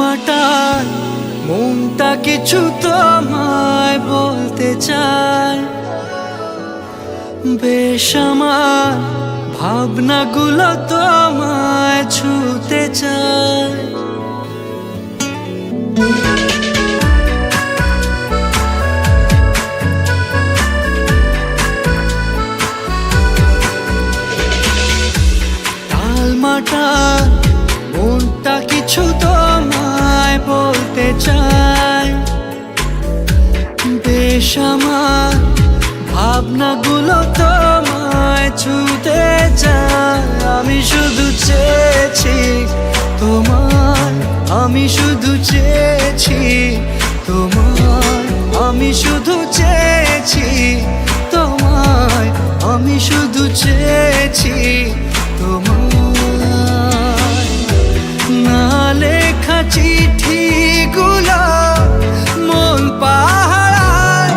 মাটার মনটা কিছু তোমায় বলতে চায়, বেশ আমার ভাবনাগুলো তোমায় ছুতে চায়। টালমাটাল মনটা কিছু তোমায় বলতে চায়, বেশ আমার ভাবনাগুলো তোমায় ছুতে চায়। আমি শুধু চেয়েছি তোমার, আমি শুধু চেয়েছি তোমার, আমি শুধু চেয়েছি তোমায়, আমি শুধু চেয়েছি তোমায়। না লেখা চিঠিগুলো মন পাহারায়,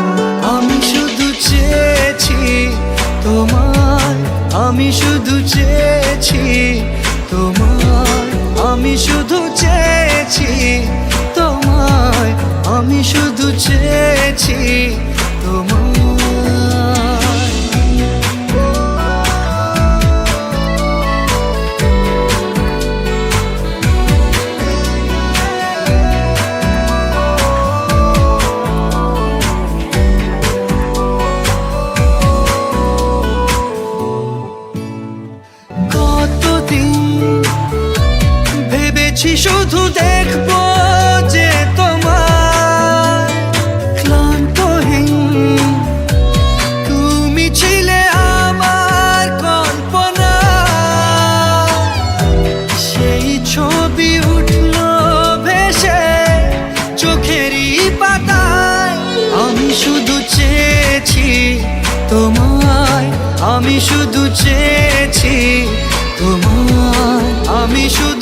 আমি শুধু চেয়েছি তোমায়, আমি শুধু চেয়েছি তোমায়, আমি শুধু চেয়েছি তোমায়, আমি শুধু চেয়েছি তোমায়। শুধু দেখবো যে তোমার ক্লান্তহীন, তুমি ছিলে আমার কল্পনা। সেই ছবি উঠলো ভেসে চোখেরই পাতায়। আমি শুধু চেয়েছি তোমায়, আমি শুধু চেয়েছি তোমায়, আমি শুধু